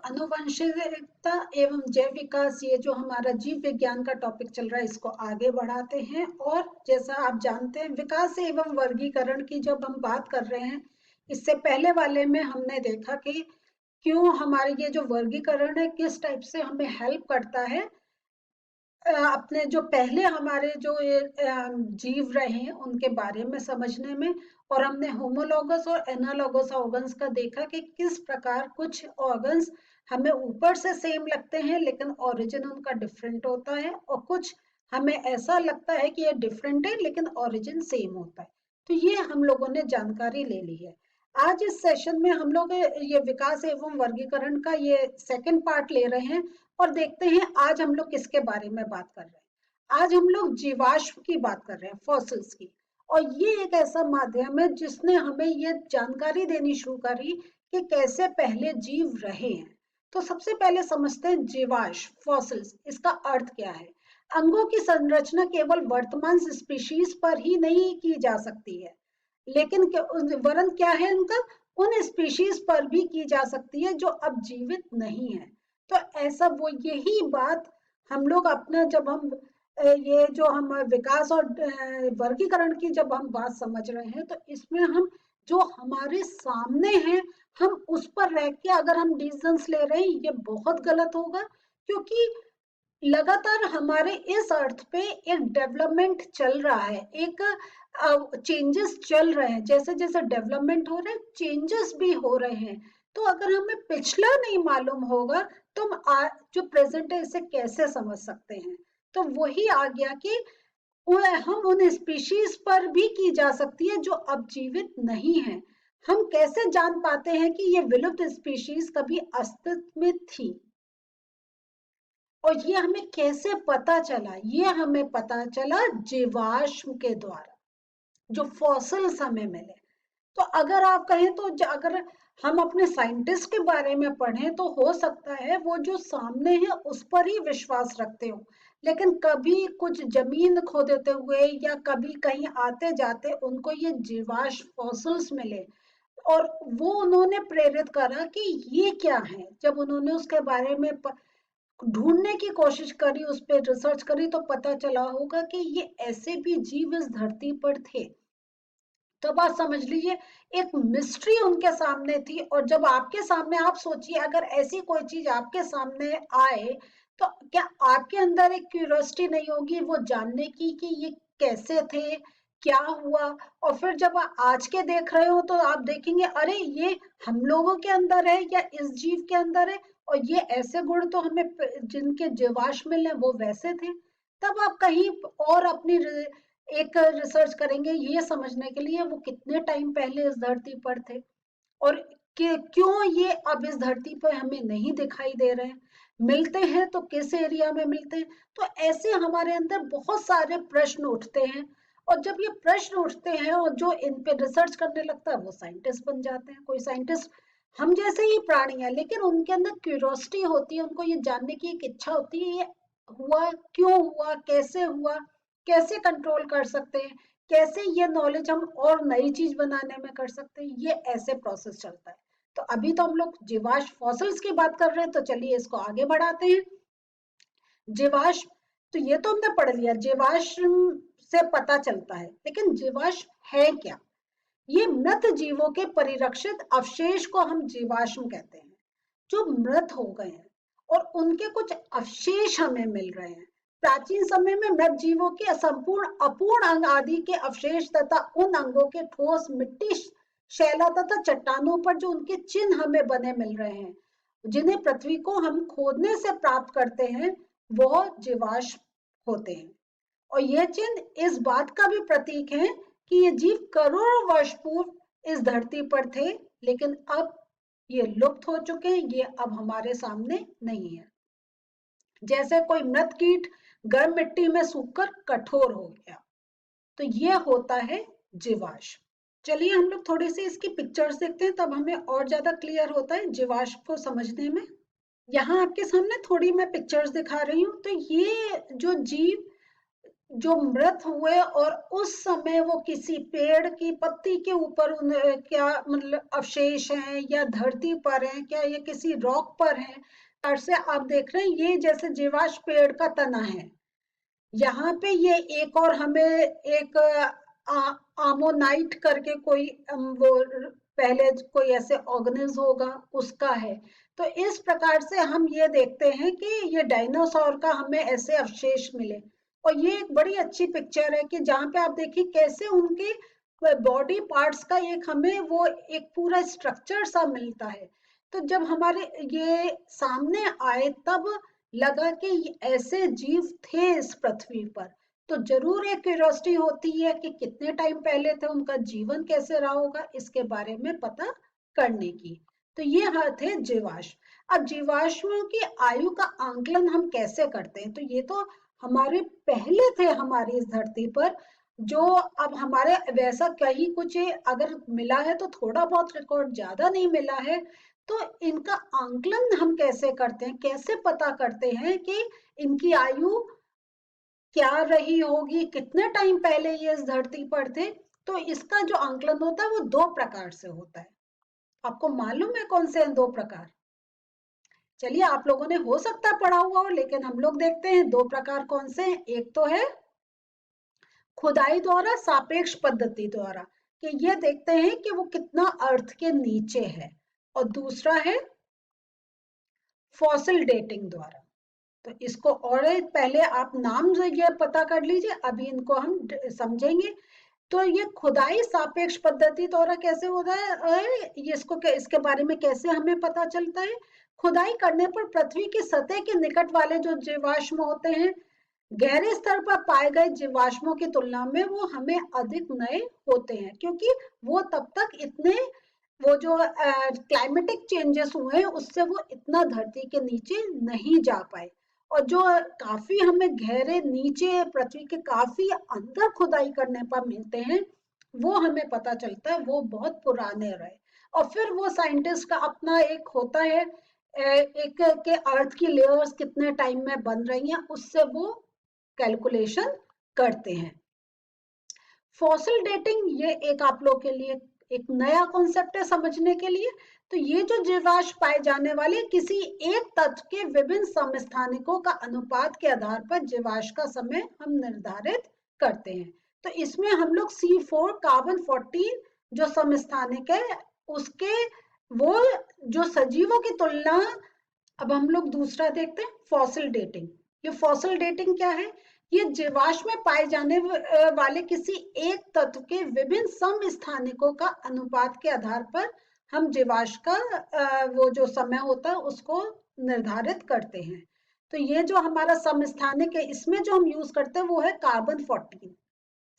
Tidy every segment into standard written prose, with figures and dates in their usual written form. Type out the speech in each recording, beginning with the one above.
आनुवंशिकता एवं जैव विकास, ये जो हमारा जीव विज्ञान का टॉपिक चल रहा है, इसको आगे बढ़ाते हैं। और जैसा आप जानते हैं, विकास एवं वर्गीकरण की जब हम बात कर रहे हैं, इससे पहले वाले में हमने देखा कि क्यों हमारे ये जो वर्गीकरण है किस टाइप से हमें हेल्प करता है अपने जो पहले हमारे जो ये जीव रहे हैं उनके बारे में समझने में। और हमने होमोलॉगस और एनालॉगस ऑर्गन्स का देखा कि किस प्रकार कुछ ऑर्गन्स हमें ऊपर से सेम लगते हैं लेकिन ओरिजिन उनका डिफरेंट होता है, और कुछ हमें ऐसा लगता है कि ये डिफरेंट है लेकिन ओरिजिन सेम होता है। तो ये हम लोगों ने जानकारी ले ली है। आज इस सेशन में हम लोग ये विकास एवं वर्गीकरण का ये सेकंड पार्ट ले रहे हैं, और देखते हैं आज हम लोग किसके बारे में बात कर रहे हैं। आज हम लोग जीवाश्म की बात कर रहे हैं, फॉसिल्स की। और ये एक ऐसा माध्यम है जिसने हमें ये जानकारी देनी शुरू करी कि कैसे पहले जीव रहे हैं। तो सबसे पहले समझते हैं जीवाश्म, फॉसिल्स, इसका अर्थ क्या है। अंगों की संरचना केवल वर्तमान स्पीशीज पर ही नहीं की जा सकती है, लेकिन वरन क्या है उनका, उन स्पीशीज पर भी की जा सकती है जो अब जीवित नहीं है। तो ऐसा वो यही बात हम लोग अपना जब हम ये जो हम विकास और वर्गीकरण की जब हम बात समझ रहे हैं, तो इसमें हम जो हमारे सामने हैं हम उस पर रह के अगर हम डिसीजंस ले रहे हैं, ये बहुत गलत होगा। क्योंकि लगातार हमारे इस अर्थ पे एक डेवलपमेंट चल रहा है, एक चेंजेस चल रहे हैं। जैसे जैसे डेवलपमेंट हो रहे हैं चेंजेस भी हो रहे हैं। तो अगर हमें पिछला नहीं मालूम होगा तो हम जो प्रेजेंट है इसे कैसे समझ सकते हैं। तो वही आ गया कि हम उन स्पीशीज पर भी की जा सकती है जो अब जीवित नहीं है। हम कैसे जान पाते हैं कि ये विलुप्त स्पीशीज कभी अस्तित्व में थी, और ये हमें कैसे पता चला। ये हमें पता चला जीवाश्म के द्वारा, जो फॉसिल्स हमें मिले। तो अगर आप कहें तो अगर हम अपने साइंटिस्ट के बारे में पढ़ें तो हो सकता है वो जो सामने है उस पर ही विश्वास रखते हो, लेकिन कभी कुछ जमीन खोदते हुए या कभी कहीं आते जाते उनको ये जीवाश्म फॉसिल्स मिले, और वो उन्होंने प्रेरित करा कि ये क्या है। जब उन्होंने उसके बारे में ढूंढने की कोशिश करी, उस पर रिसर्च करी, तो पता चला होगा कि ये ऐसे भी जीव इस धरती पर थे। तो बात समझ लीजिए, एक मिस्ट्री उनके सामने थी। और जब आपके सामने, आप सोचिए अगर ऐसी कोई चीज आपके सामने आए तो क्या आपके अंदर एक क्यूरियोसिटी नहीं होगी वो जानने की कि ये कैसे थे, क्या हुआ। और फिर जब आप आज के देख रहे हो तो आप देखेंगे अरे ये हम लोगों के अंदर है या इस जीव के अंदर है, और ये ऐसे गुण तो हमें जिनके जीवाश्म मिले वो वैसे थे। तब आप कहीं और अपनी एक रिसर्च करेंगे ये समझने के लिए वो कितने टाइम पहले इस धरती पर थे, और क्यों ये अब इस धरती पर हमें नहीं दिखाई दे रहे हैं, मिलते हैं तो किस एरिया में मिलते हैं। तो ऐसे हमारे अंदर बहुत सारे प्रश्न उठते हैं, और जब ये प्रश्न उठते हैं और जो इन पे रिसर्च करने लगता है वो साइंटिस्ट बन जाते हैं। कोई साइंटिस्ट हम जैसे ही प्राणी है लेकिन उनके अंदर क्यूरियोसिटी होती है, उनको ये जानने की एक इच्छा होती है ये हुआ क्यों हुआ, कैसे हुआ, कैसे कंट्रोल कर सकते हैं, कैसे ये नॉलेज हम और नई चीज बनाने में कर सकते हैं। ये ऐसे प्रोसेस चलता है। तो अभी तो हम लोग जीवाश्म फॉसिल्स की बात कर रहे हैं, तो चलिए इसको आगे बढ़ाते हैं। जीवाश्म, तो ये तो हमने पढ़ लिया जीवाश्म से पता चलता है, लेकिन जीवाश्म है क्या। ये मृत जीवों के परिरक्षित अवशेष को हम जीवाश्म कहते हैं, जो मृत हो गए हैं और उनके कुछ अवशेष हमें मिल रहे हैं। प्राचीन समय में मृत जीवों के संपूर्ण अपूर्ण अंग आदि के अवशेष तथा उन अंगों के ठोस मिट्टी, शैला तथा चट्टानों पर जो उनके चिन्ह हमें बने मिल रहे हैं, जिन्हें पृथ्वी को हम खोदने से प्राप्त करते हैं, वो जीवाश्म होते हैं। और यह चिन्ह इस बात का भी प्रतीक है कि ये जीव करोड़ों वर्ष पूर्व इस धरती पर थे, लेकिन अब ये लुप्त हो चुके हैं, ये अब हमारे सामने नहीं है। जैसे कोई मृत कीट गर्म मिट्टी में सूखकर कठोर हो गया, तो ये होता है जीवाश्म। चलिए हम लोग थोड़ी सी इसकी पिक्चर्स देखते हैं, तब हमें और ज्यादा क्लियर होता है जीवाश्म को समझने में। यहाँ आपके सामने थोड़ी मैं पिक्चर्स दिखा रही हूँ। तो ये जो जीव जो मृत हुए और उस समय वो किसी पेड़ की पत्ती के ऊपर क्या मतलब अवशेष हैं या धरती पर हैं, क्या ये किसी रॉक पर हैं, ऐसे आप देख रहे हैं ये जैसे जीवाश्म पेड़ का तना है। यहाँ पे ये एक और हमें एक आमोनाइट करके कोई वो पहले कोई ऐसे ऑर्गेनिज्म होगा उसका है। तो इस प्रकार से हम ये देखते हैं कि ये डायनासोर का हमें ऐसे अवशेष मिले। और ये एक बड़ी अच्छी पिक्चर है कि जहाँ पे आप देखिए कैसे उनके बॉडी पार्ट्स का एक हमें वो एक पूरा स्ट्रक्चर सा मिलता है। तो जब हमारे ये सामने आए तब लगा कि ऐसे जीव थे इस पृथ्वी पर। तो जरूर एक क्यूरियोसिटी होती है कि कितने टाइम पहले थे, उनका जीवन कैसे रहा होगा, इसके बारे में पता करने की। तो ये थे जीवाश्म। अब जीवाश्मों की आयु का आंकलन हम कैसे करते हैं? तो ये तो हमारे पहले थे हमारी इस धरती पर, जो अब हमारे वैसा कहीं कुछ अगर मिला है तो थोड़ा बहुत रिकॉर्ड, ज्यादा नहीं मिला है। तो इनका आंकलन हम कैसे करते हैं, कैसे पता करते हैं कि इनकी आयु क्या रही होगी, कितने टाइम पहले ये इस धरती पर थे? तो इसका जो आंकलन होता है वो दो प्रकार से होता है। आपको मालूम है कौन से हैं दो प्रकार? चलिए, आप लोगों ने हो सकता है पढ़ा हुआ हो, लेकिन हम लोग देखते हैं दो प्रकार कौन से हैं। एक तो है खुदाई द्वारा, सापेक्ष पद्धति द्वारा, कि ये देखते हैं कि वो कितना अर्थ के नीचे है। और दूसरा है फॉसिल डेटिंग द्वारा। तो इसको और पहले आप नाम ये पता कर लीजिए, अभी इनको हम समझेंगे। तो ये खुदाई सापेक्ष पद्धति द्वारा कैसे होता है, ये इसके बारे में कैसे हमें पता चलता है? खुदाई करने पर पृथ्वी की सतह के निकट वाले जो जीवाश्म होते हैं, गहरे स्तर पर पाए गए जीवाश्मों की तुलना में वो हमें अधिक नए होते हैं, क्योंकि वो तब तक इतने वो जो क्लाइमेटिक चेंजेस हुए हैं उससे वो इतना धरती के नीचे नहीं जा पाए। और जो काफी हमें गहरे नीचे पृथ्वी के काफी अंदर खुदाई करने पर मिलते हैं, वो हमें पता चलता है वो बहुत पुराने रहे। और फिर वो साइंटिस्ट का अपना एक होता है एक के अर्थ की लेयर्स कितने टाइम में बन रही हैं, उससे वो कैलकुलेशन करते हैं। फॉसिल डेटिंग ये एक आप लोग के लिए एक नया कॉन्सेप्ट है समझने के लिए। तो ये जो जीवाश्म पाए जाने वाले किसी एक तत्व के विभिन्न समस्थानिकों का अनुपात के आधार पर जीवाश्म का समय हम निर्धारित करते हैं। तो इसमें हम लोग C4 कार्बन 14 जो समस्थानिक है उसके वो जो सजीवों की तुलना। अब हम लोग दूसरा देखते हैं फॉसिल डेटिंग। ये फॉसिल डेटिंग क्या है? ये जीवाश्म में पाए जाने वाले किसी एक तत्व के विभिन्न समस्थानिकों का अनुपात के आधार पर हम जीवाश्म का वो जो समय होता है उसको निर्धारित करते हैं। तो ये जो हमारा समस्थानिक है इसमें जो हम यूज करते हैं वो है कार्बन 14,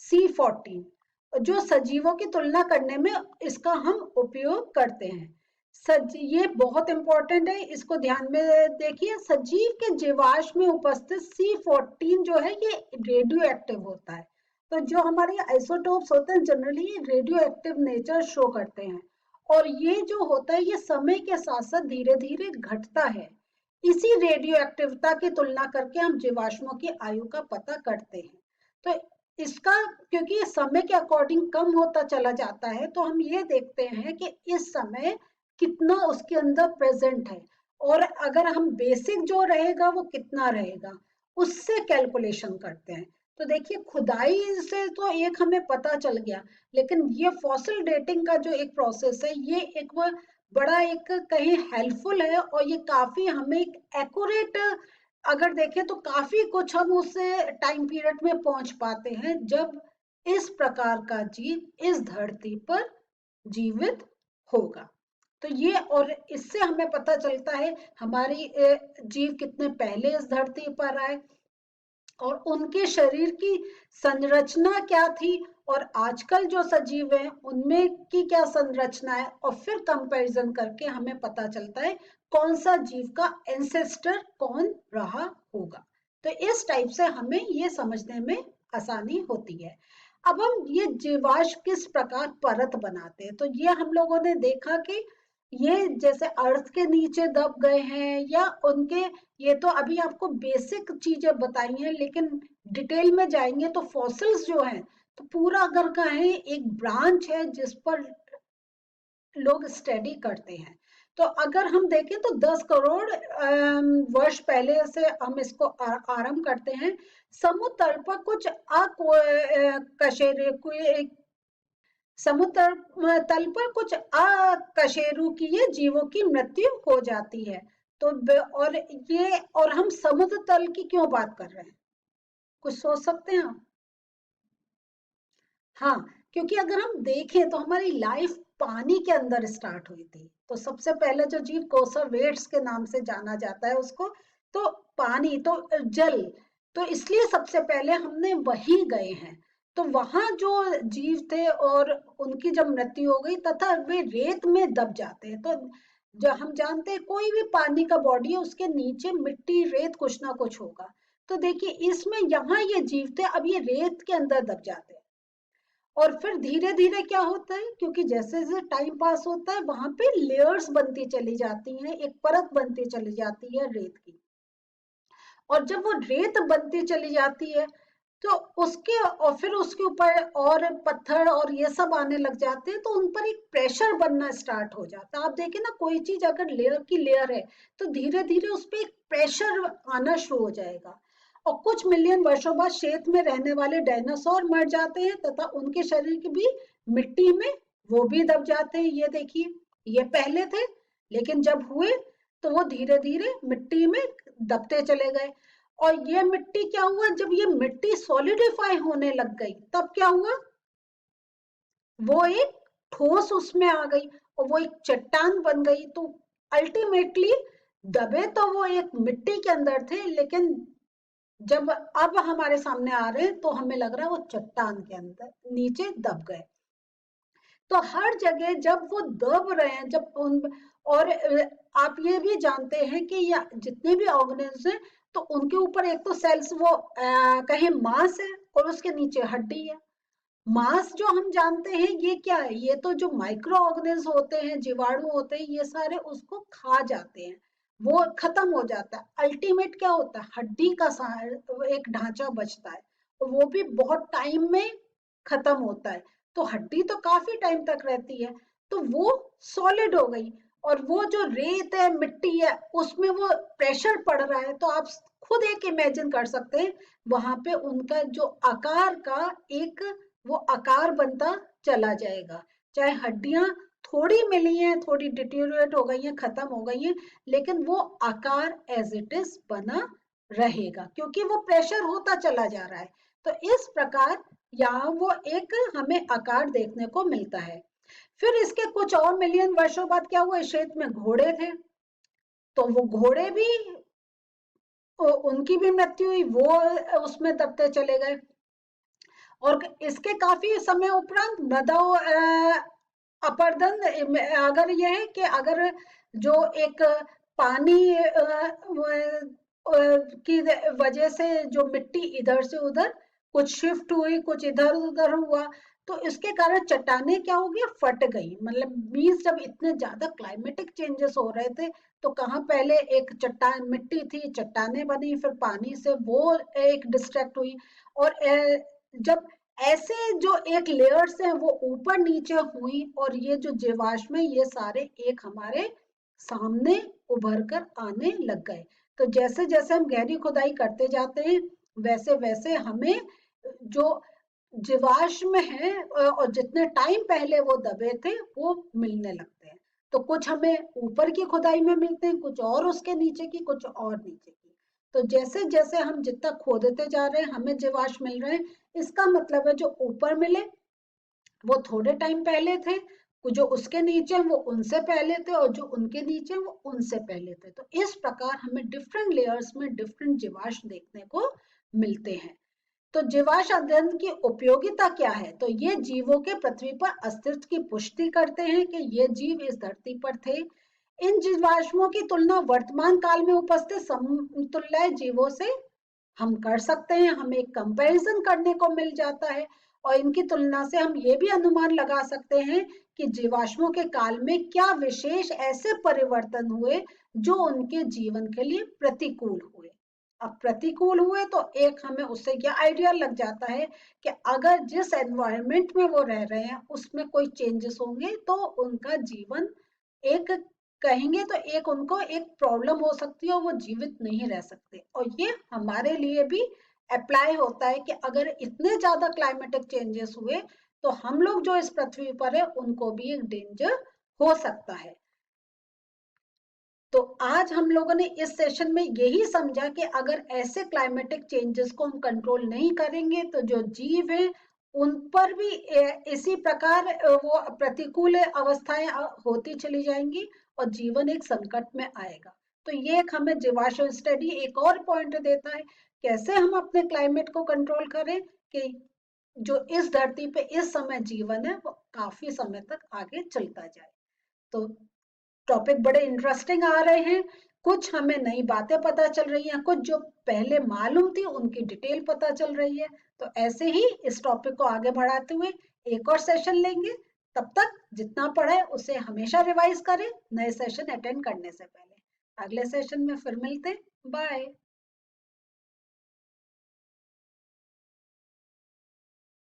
C14, जो सजीवों की तुलना करने में इसका हम उपयोग करते हैं। ये बहुत इंपॉर्टेंट है, इसको ध्यान में देखिए। सजीव के जीवाश्म में उपस्थित C14 जो है ये रेडियो एक्टिव होता है। तो जो हमारे आइसोटोप्स होते हैं generally radio active nature show करते हैं, और ये जो होता है ये समय के साथ साथ धीरे धीरे घटता है। इसी रेडियो एक्टिविटी की तुलना करके हम जीवाश्मों की आयु का पता करते हैं। तो इसका क्योंकि समय के अकॉर्डिंग कम होता चला जाता है, तो हम ये देखते हैं कि इस समय कितना उसके अंदर प्रेजेंट है, और अगर हम बेसिक जो रहेगा वो कितना रहेगा उससे कैलकुलेशन करते हैं। तो देखिए खुदाई से तो एक हमें पता चल गया, लेकिन ये फॉसिल डेटिंग का जो एक प्रोसेस है ये एक वो बड़ा एक कहीं हेल्पफुल है, और ये काफी हमें एक एक्यूरेट अगर देखें तो काफी कुछ हम उस टाइम पीरियड में पहुंच पाते हैं जब इस प्रकार का जीव इस धरती पर जीवित होगा। तो ये और इससे हमें पता चलता है हमारी जीव कितने पहले इस धरती पर आए, और उनके शरीर की संरचना क्या थी, और आजकल जो सजीव हैं उनमें की क्या संरचना है, और फिर कंपैरिजन करके हमें पता चलता है कौन सा जीव का एंसेस्टर कौन रहा होगा। तो इस टाइप से हमें ये समझने में आसानी होती है। अब हम ये जीवाश्म किस प्रकार परत बनाते हैं, तो ये हम लोगों ने देखा कि ये जैसे अर्थ के नीचे दब गए हैं या उनके, ये तो अभी आपको बेसिक चीजें बताई हैं, लेकिन डिटेल में जाएंगे तो फॉसिल्स जो हैं, तो पूरा अगर कहें एक ब्रांच है जिस पर लोग स्टडी करते हैं। तो अगर हम देखें तो 10 करोड़ वर्ष पहले से हम इसको आरंभ करते हैं। समुद्र तल पर कुछ अकशेरुकीय, समुद्र तल पर कुछ अकशेरुकीय जीवों की मृत्यु हो जाती है। तो और ये, और हम समुद्र तल की क्यों बात कर रहे हैं, कुछ सोच सकते हैं आप? हाँ, क्योंकि अगर हम देखें तो हमारी लाइफ पानी के अंदर स्टार्ट हुई थी। तो सबसे पहले जो जीव कोसावेट्स के नाम से जाना जाता है उसको, तो पानी, तो जल, तो इसलिए सबसे पहले हमने वही गए हैं। तो वहां जो जीव थे और उनकी जब मृत्यु हो गई तथा वे रेत में दब जाते हैं। तो जो हम जानते हैं कोई भी पानी का बॉडी है उसके नीचे मिट्टी रेत कुछ ना कुछ होगा। तो देखिए इसमें यहाँ ये जीव थे, अब ये रेत के अंदर दब जाते हैं। और फिर धीरे धीरे क्या होता है, क्योंकि जैसे जैसे टाइम पास होता है वहां पे लेयर्स बनती चली जाती हैं, एक परत बनती चली जाती है रेत की। और जब वो रेत बनती चली जाती है तो उसके, और फिर उसके ऊपर और पत्थर और ये सब आने लग जाते हैं, तो उन पर एक प्रेशर बनना स्टार्ट हो जाता है। आप देखें ना, कोई चीज अगर लेयर की लेयर है तो धीरे धीरे उस पर एक प्रेशर आना शुरू हो जाएगा। और कुछ मिलियन वर्षों बाद क्षेत्र में रहने वाले डायनासोर मर जाते हैं तथा उनके शरीर की भी मिट्टी में वो भी दब जाते हैं। ये देखिए, ये पहले थे लेकिन जब हुए तो वो धीरे धीरे मिट्टी में दबते चले गए। और ये मिट्टी क्या हुआ, जब ये मिट्टी सॉलिडिफाई होने लग गई तब क्या हुआ, वो एक ठोस उसमें आ गई और वो एक चट्टान बन गई। तो अल्टीमेटली दबे तो वो एक मिट्टी के अंदर थे, लेकिन जब अब हमारे सामने आ रहे हैं तो हमें लग रहा है वो चट्टान के अंदर नीचे दब गए। तो हर जगह जब वो दब रहे हैं, जब उन, और आप ये भी जानते हैं कि या जितने भी ऑर्गेनिज्म हैं तो उनके ऊपर एक तो सेल्स वो कहें मांस है और उसके नीचे हड्डी है। मांस जो हम जानते हैं ये क्या है, ये तो जो माइक्रो ऑर्गेनिज्म होते हैं, जीवाणु होते हैं, ये सारे उसको खा जाते हैं, वो खत्म हो जाता है। अल्टीमेट क्या होता है, हड्डी का एक ढांचा बचता है, और वो भी बहुत टाइम में खत्म होता है। तो हड्डी तो काफी टाइम तक रहती है, तो वो सॉलिड हो गई। और वो जो रेत है, मिट्टी है, उसमें वो प्रेशर पड़ रहा है, तो आप खुद एक इमेजिन कर सकते हैं वहां पे उनका जो आकार का एक वो आकार बनता चला जाएगा। चाहे हड्डियां थोड़ी मिली हैं, थोड़ी डिटेरियोरेट हो गई हैं, खत्म हो गई हैं, लेकिन वो आकार एज इट इज बना रहेगा क्योंकि वो प्रेशर होता चला जा रहा है। तो इस प्रकार यहाँ वो एक हमें आकार देखने को मिलता है। फिर इसके कुछ और मिलियन वर्षों बाद क्या हुआ, इस क्षेत्र में घोड़े थे, तो वो घोड़े भी, उनकी भी मृत्यु हुई, वो उसमें दबते चले गए। और इसके काफी समय उपरांत मृदा अपरदन, अगर यह है कि अगर जो एक पानी की वजह से जो मिट्टी इधर से उधर कुछ शिफ्ट हुई, कुछ इधर उधर हुआ, तो इसके कारण चट्टाने क्या हो गया, फट गई। मतलब मीन्स जब इतने ज्यादा क्लाइमेटिक चेंजेस हो रहे थे तो कहाँ पहले एक चट्टान मिट्टी थी, चट्टाने बनी, फिर पानी से वो एक डिस्ट्रैक्ट हुई। और जब ऐसे जो एक लेयर्स हैं वो ऊपर नीचे हुई और ये जो जीवाश्म है ये सारे एक हमारे सामने उभर कर आने लग गए। तो जैसे जैसे हम गहरी खुदाई करते जाते हैं वैसे वैसे हमें जो जीवाश्म है और जितने टाइम पहले वो दबे थे वो मिलने लगते हैं। तो कुछ हमें ऊपर की खुदाई में मिलते हैं, कुछ और उसके नीचे की, कुछ और नीचे की। तो जैसे जैसे हम जितना खोदते जा रहे हैं हमें जीवाश्म मिल रहे हैं। इसका मतलब है जो ऊपर मिले वो थोड़े टाइम पहले थे, जो उसके नीचे वो उनसे पहले थे, और जो उनके नीचे वो उनसे पहले थे। तो इस प्रकार हमें डिफरेंट लेयर्स में डिफरेंट जीवाश्म देखने को मिलते हैं। तो जीवाश्म अध्ययन की उपयोगिता क्या है, तो ये जीवों के पृथ्वी पर अस्तित्व की पुष्टि करते हैं कि ये जीव इस धरती पर थे। इन जीवाश्मों की तुलना वर्तमान काल में उपस्थित समतुल्य जीवों से हम कर सकते हैं, हमें एक कंपैरिजन करने को मिल जाता है। और इनकी तुलना से हम ये भी अनुमान लगा सकते हैं कि जीवाश्मों के काल में क्या विशेष ऐसे परिवर्तन हुए जो उनके जीवन के लिए प्रतिकूल हुए। अब प्रतिकूल हुए तो एक हमें उससे यह आइडिया लग जाता है कि अगर जिस एनवायरनमेंट में वो रह रहे हैं उसमें कोई चेंजेस होंगे तो उनका जीवन एक कहेंगे तो एक उनको एक प्रॉब्लम हो सकती है और वो जीवित नहीं रह सकते। और ये हमारे लिए भी अप्लाई होता है कि अगर इतने ज्यादा क्लाइमेटिक चेंजेस हुए तो हम लोग जो इस पृथ्वी पर है उनको भी एक डेंजर हो सकता है। तो आज हम लोगों ने इस सेशन में यही समझा कि अगर ऐसे क्लाइमेटिक चेंजेस को हम कंट्रोल नहीं करेंगे तो जो जीव है उन पर भी इसी प्रकार वो प्रतिकूल अवस्थाएं होती चली जाएंगी और जीवन एक संकट में आएगा। तो ये एक हमें जीवाश्म स्टडी एक और पॉइंट देता है कैसे हम अपने क्लाइमेट को कंट्रोल करें कि जो इस धरती पे इस समय जीवन है वो काफी समय तक आगे चलता जाए। तो टॉपिक बड़े इंटरेस्टिंग आ रहे हैं, कुछ हमें नई बातें पता चल रही हैं, कुछ जो पहले मालूम थी उनकी डिटेल पता चल रही है। तो ऐसे ही इस टॉपिक को आगे बढ़ाते हुए एक और सेशन लेंगे। तब तक जितना पढ़े उसे हमेशा रिवाइज करें नए सेशन अटेंड करने से पहले। अगले सेशन में फिर मिलते। बाय।